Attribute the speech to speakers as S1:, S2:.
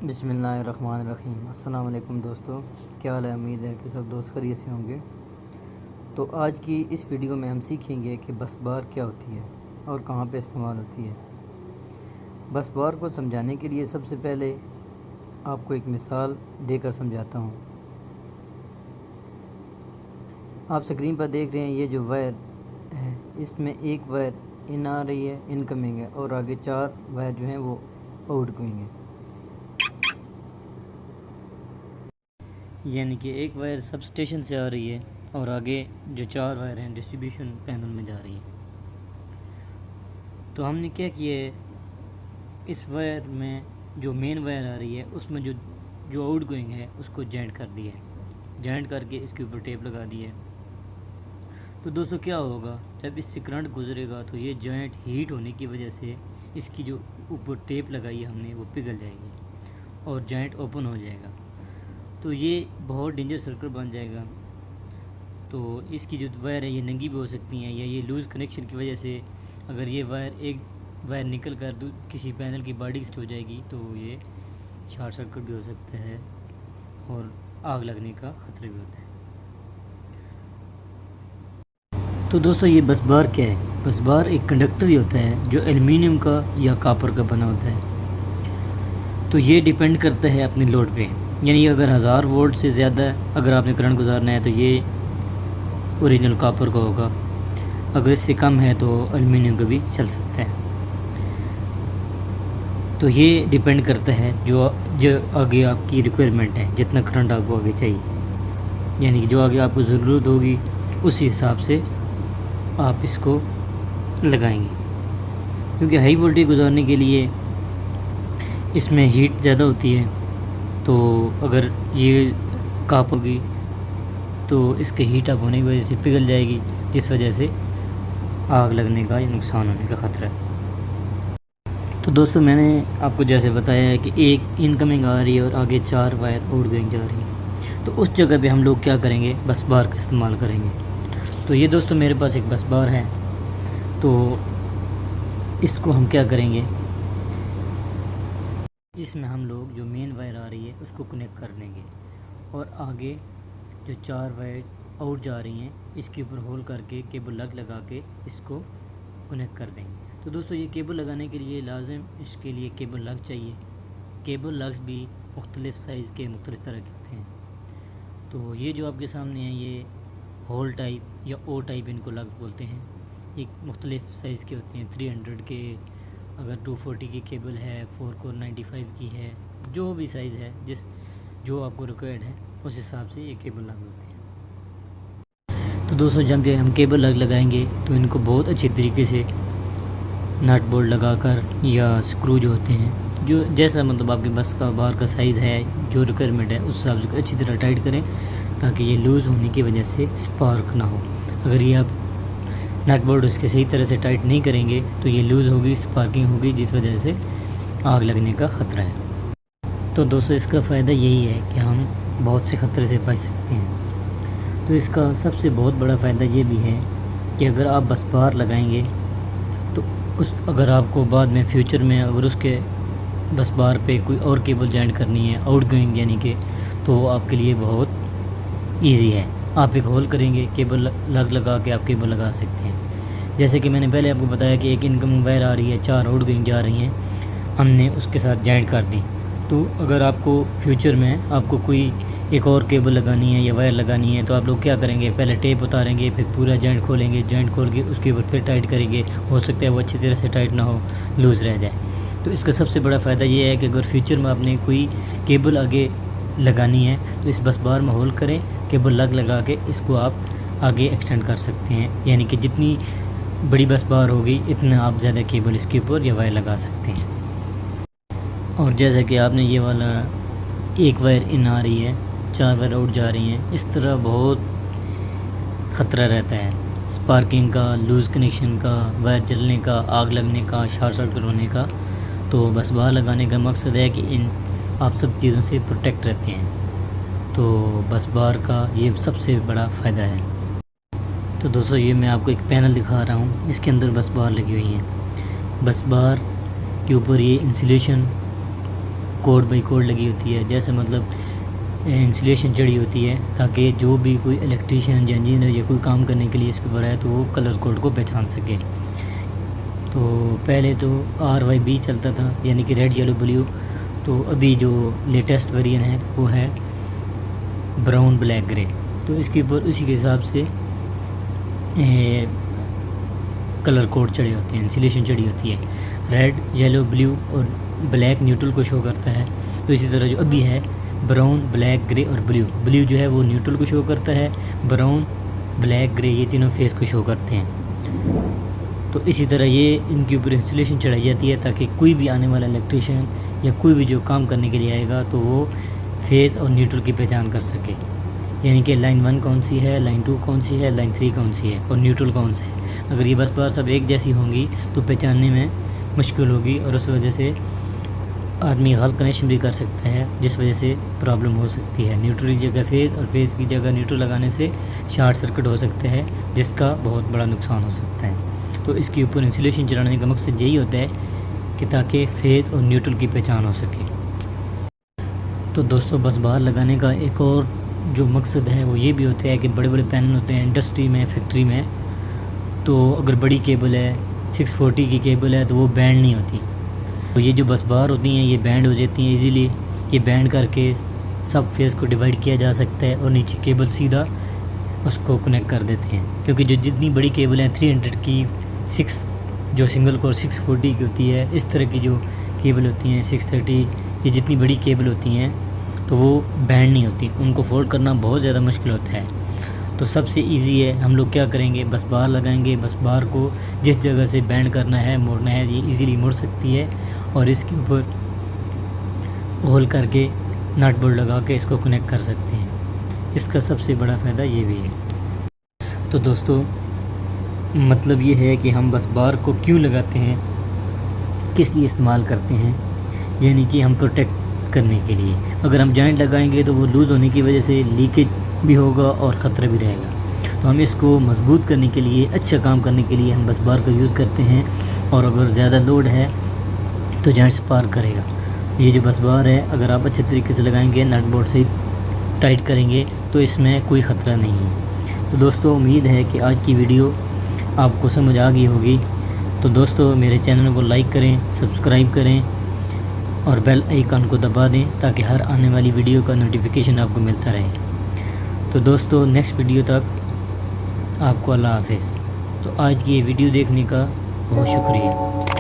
S1: بسم اللہ الرحمن الرحیم۔ السلام علیکم دوستو، کیا حال ہے؟ امید ہے کہ سب دوست خیریت سے ہوں گے۔ تو آج کی اس ویڈیو میں ہم سیکھیں گے کہ بس بار کیا ہوتی ہے اور کہاں پہ استعمال ہوتی ہے۔ بس بار کو سمجھانے کے لیے سب سے پہلے آپ کو ایک مثال دے کر سمجھاتا ہوں۔ آپ اسکرین پر دیکھ رہے ہیں یہ جو وائر ہے، اس میں ایک وائر ان آ رہی ہے، ان کمنگ ہے، اور آگے 4 وائر جو ہیں وہ آؤٹ گوئنگ ہیں۔ یعنی کہ ایک وائر سب اسٹیشن سے آ رہی ہے اور آگے جو 4 وائر ہیں ڈسٹریبیوشن پینل میں جا رہی ہیں۔ تو ہم نے کیا کیا ہے، اس وائر میں جو مین وائر آ رہی ہے اس میں جو آؤٹ گوئنگ ہے اس کو جوائنٹ کر دیا ہے، جوائنٹ کر کے اس کے اوپر ٹیپ لگا دی ہے۔ تو دوستو کیا ہوگا، جب اس سے کرنٹ گزرے گا تو یہ جوائنٹ ہیٹ ہونے کی وجہ سے اس کی جو اوپر ٹیپ لگائی ہے ہم نے وہ پگھل جائے گی اور جوائنٹ اوپن ہو جائے گا۔ تو یہ بہت ڈینجر سرکٹ بن جائے گا۔ تو اس کی جو وائر ہے یہ ننگی بھی ہو سکتی ہیں، یا یہ لوز کنیکشن کی وجہ سے اگر یہ ایک وائر نکل کر کسی پینل کی باڈی سے ہو جائے گی تو یہ شارٹ سرکٹ بھی ہو سکتا ہے اور آگ لگنے کا خطرہ بھی ہوتا ہے۔ تو دوستو یہ بس بار کیا ہے؟ بس بار ایک کنڈکٹر ہی ہوتا ہے جو ایلومینیم کا یا کاپر کا بنا ہوتا ہے۔ تو یہ ڈیپینڈ کرتا ہے اپنے لوڈ پہ، یعنی اگر 1000 وولٹ سے زیادہ اگر آپ نے کرنٹ گزارنا ہے تو یہ اوریجنل کاپر کا ہوگا، اگر اس سے کم ہے تو ایلومینیم کا بھی چل سکتا ہے۔ تو یہ ڈیپینڈ کرتا ہے جو آگے آپ کی ریکوائرمنٹ ہے، جتنا کرنٹ آپ کو آگے چاہیے، یعنی کہ جو آگے آپ کو ضرورت ہوگی اسی حساب سے آپ اس کو لگائیں گے، کیونکہ ہائی وولٹیج گزارنے کے لیے اس میں ہیٹ زیادہ ہوتی ہے۔ تو اگر یہ کاپ ہوگی تو اس کے ہیٹ اپ ہونے کی وجہ سے پگھل جائے گی، جس وجہ سے آگ لگنے کا یا نقصان ہونے کا خطرہ ہے۔ تو دوستو میں نے آپ کو جیسے بتایا ہے کہ ایک ان کمنگ آ رہی ہے اور آگے 4 وائر آؤٹ گوئنگ جا رہی ہیں، تو اس جگہ پہ ہم لوگ کیا کریں گے، بس بار کا استعمال کریں گے۔ تو یہ دوستو میرے پاس ایک بس بار ہے، تو اس کو ہم کیا کریں گے، اس میں ہم لوگ جو مین وائر آ رہی ہے اس کو کنیکٹ کر دیں گے، اور آگے جو 4 وائر آؤٹ جا رہی ہیں اس کے اوپر ہول کر کے کیبل لگا کے اس کو کنیکٹ کر دیں گے۔ تو دوستو یہ کیبل لگانے کے لیے لازم اس کے لیے کیبل لگ چاہیے۔ کیبل لگز بھی مختلف سائز کے مختلف طرح کے ہوتے ہیں۔ تو یہ جو آپ کے سامنے ہیں یہ ہول ٹائپ یا او ٹائپ ان کو لگز بولتے ہیں، ایک مختلف سائز کے ہوتے ہیں، 300 کے، اگر 240 کی کیبل ہے، 4 کور 95 کی ہے، جو بھی سائز ہے جو آپ کو ریکوائرڈ ہے اس حساب سے یہ کیبل لگ ہوتے ہیں۔ تو دوستو جب ہم کیبل لگائیں گے تو ان کو بہت اچھی طریقے سے نٹ بولٹ لگا کر یا سکرو جو ہوتے ہیں، جو جیسا مطلب آپ کے بس کا بار کا سائز ہے، جو ریکوائرمنٹ ہے اس حساب سے اچھی طرح ٹائٹ کریں تاکہ یہ لوز ہونے کی وجہ سے سپارک نہ ہو۔ اگر یہ آپ نٹ بولٹ اس کے صحیح طرح سے ٹائٹ نہیں کریں گے تو یہ لوز ہوگی، سپارکنگ ہوگی، جس وجہ سے آگ لگنے کا خطرہ ہے۔ تو دوستو اس کا فائدہ یہی ہے کہ ہم بہت سے خطرے سے بچ سکتے ہیں۔ تو اس کا سب سے بہت بڑا فائدہ یہ بھی ہے کہ اگر آپ بس بار لگائیں گے تو اگر آپ کو بعد میں فیوچر میں اگر اس کے بس بار پہ کوئی اور کیبل جوائنٹ کرنی ہے آؤٹ گوئنگ، یعنی کہ تو آپ کے لیے بہت ایزی ہے۔ آپ ایک ہول کریں گے، کیبل لگا کے آپ کیبل لگا سکتے ہیں۔ جیسے کہ میں نے پہلے آپ کو بتایا کہ ایک انکم وائر آ رہی ہے، 4 آؤٹ گوئنگ جا رہی ہیں، ہم نے اس کے ساتھ جوائنٹ کر دی۔ تو اگر آپ کو فیوچر میں آپ کو کوئی ایک اور کیبل لگانی ہے یا وائر لگانی ہے تو آپ لوگ کیا کریں گے، پہلے ٹیپ اتاریں گے، پھر پورا جوائنٹ کھولیں گے، جوائنٹ کھول کے اس کے اوپر پھر ٹائٹ کریں گے، ہو سکتا ہے وہ اچھی طرح سے ٹائٹ نہ ہو، لوز رہ جائے۔ تو اس کا سب سے بڑا فائدہ یہ ہے کہ اگر فیوچر میں آپ نے کوئی کیبل آگے لگانی ہے تو اس بس بار میں ہول کریں، کیبل لگا کے اس کو آپ آگے ایکسٹینڈ کر سکتے ہیں، یعنی کہ جتنی بڑی بس بار ہوگی اتنا آپ زیادہ کیبل اس کے اوپر یا وائر لگا سکتے ہیں۔ اور جیسا کہ آپ نے یہ والا ایک وائر ان آ رہی ہے، 4 وائر آؤٹ جا رہی ہیں، اس طرح بہت خطرہ رہتا ہے سپارکنگ کا، لوز کنیکشن کا، وائر جلنے کا، آگ لگنے کا، شارٹ سرکٹ ہونے کا۔ تو بس بار لگانے کا مقصد ہے کہ آپ سب چیزوں سے پروٹیکٹ رہتے ہیں۔ تو بس بار کا یہ سب سے بڑا فائدہ ہے۔ تو دوستو یہ میں آپ کو ایک پینل دکھا رہا ہوں، اس کے اندر بس بار لگی ہوئی ہیں۔ بس بار کے اوپر یہ انسولیشن کوڈ بائی کوڈ لگی ہوتی ہے، جیسے مطلب انسولیشن چڑھی ہوتی ہے تاکہ جو بھی کوئی الیکٹریشین یا انجینئر یا کوئی کام کرنے کے لیے اس کے اوپر ہے تو وہ کلر کوڈ کو پہچان سکے۔ تو پہلے تو RYB چلتا تھا، یعنی کہ ریڈ یلو بلیو، تو ابھی جو لیٹسٹ ویرین ہے وہ ہے براؤن بلیک گرے، تو اس کے اوپر اسی کے حساب سے کلر کوڈ چڑھے ہوتے ہیں، انسولیشن چڑھی ہوتی ہے۔ ریڈ یلو بلیو اور بلیک نیوٹرل کو شو کرتا ہے، تو اسی طرح جو ابھی ہے براؤن بلیک گرے اور بلیو، بلیو جو ہے وہ نیوٹرل کو شو کرتا ہے، براؤن بلیک گرے یہ تینوں فیس کو شو کرتے ہیں۔ تو اسی طرح یہ ان کے اوپر انسولیشن چڑھائی جاتی ہے تاکہ کوئی بھی آنے والا الیکٹریشین یا کوئی بھی جو کام کرنے کے لیے آئے گا تو وہ فیس اور نیوٹرل کی پہچان کر سکے، یعنی کہ لائن 1 کون سی ہے، لائن 2 کون سی ہے، لائن 3 کون سی ہے اور نیوٹرل کون سا ہے۔ اگر یہ بس بار سب ایک جیسی ہوں گی تو پہچاننے میں مشکل ہوگی اور اس وجہ سے آدمی غلط کنیکشن بھی کر سکتا ہے، جس وجہ سے پرابلم ہو سکتی ہے۔ نیوٹرل کی جگہ فیس اور فیس کی جگہ نیوٹرل لگانے سے شارٹ سرکٹ ہو سکتا ہے، جس کا بہت بڑا نقصان ہو سکتا ہے۔ تو اس کے اوپر انسولیشن چڑھانے کا مقصد یہی ہوتا ہے کہ تاکہ فیس اور نیوٹرل کی پہچان ہو سکے۔ تو دوستوں بس باہر لگانے کا ایک اور جو مقصد ہے وہ یہ بھی ہوتا ہے کہ بڑے بڑے پینل ہوتے ہیں انڈسٹری میں، فیکٹری میں، تو اگر بڑی کیبل ہے 640 کی کیبل ہے تو وہ بینڈ نہیں ہوتی، تو یہ جو بس بار ہوتی ہیں یہ بینڈ ہو جاتی ہیں ایزیلی، یہ بینڈ کر کے سب فیس کو ڈیوائڈ کیا جا سکتا ہے اور نیچے کیبل سیدھا اس کو کنیکٹ کر دیتے ہیں، کیونکہ جو جتنی بڑی کیبل ہیں 300 کی 6 جو سنگل کور 640 کی ہوتی ہے، اس طرح کی جو کیبل ہوتی ہیں 630، یہ جتنی بڑی کیبل ہوتی ہیں تو وہ بینڈ نہیں ہوتی، ان کو فولڈ کرنا بہت زیادہ مشکل ہوتا ہے۔ تو سب سے ایزی ہے، ہم لوگ کیا کریں گے، بس بار لگائیں گے، بس بار کو جس جگہ سے بینڈ کرنا ہے موڑنا ہے یہ ایزیلی مڑ سکتی ہے، اور اس کے اوپر ہول کر کے نٹ بولٹ لگا کے اس کو کنیکٹ کر سکتے ہیں۔ اس کا سب سے بڑا فائدہ یہ بھی ہے۔ تو دوستو مطلب یہ ہے کہ ہم بس بار کو کیوں لگاتے ہیں، کس لیے استعمال کرتے ہیں، یعنی کہ ہم پروٹیکٹ کرنے کے لیے۔ اگر ہم جوائنٹ لگائیں گے تو وہ لوز ہونے کی وجہ سے لیکیج بھی ہوگا اور خطرہ بھی رہے گا، تو ہم اس کو مضبوط کرنے کے لیے، اچھا کام کرنے کے لیے ہم بس بار کا یوز کرتے ہیں، اور اگر زیادہ لوڈ ہے تو جوائنٹس پار کرے گا۔ یہ جو بس بار ہے اگر آپ اچھے طریقے سے لگائیں گے، نٹ بولٹ سے ٹائٹ کریں گے تو اس میں کوئی خطرہ نہیں ہے۔ تو دوستو امید ہے کہ آج کی ویڈیو آپ کو سمجھ آ گئی ہوگی۔ تو دوستو میرے چینل کو لائک کریں، سبسکرائب کریں اور بیل آئیکن کو دبا دیں تاکہ ہر آنے والی ویڈیو کا نوٹیفیکیشن آپ کو ملتا رہے۔ تو دوستو نیکسٹ ویڈیو تک آپ کو اللہ حافظ۔ تو آج کی یہ ویڈیو دیکھنے کا بہت شکریہ۔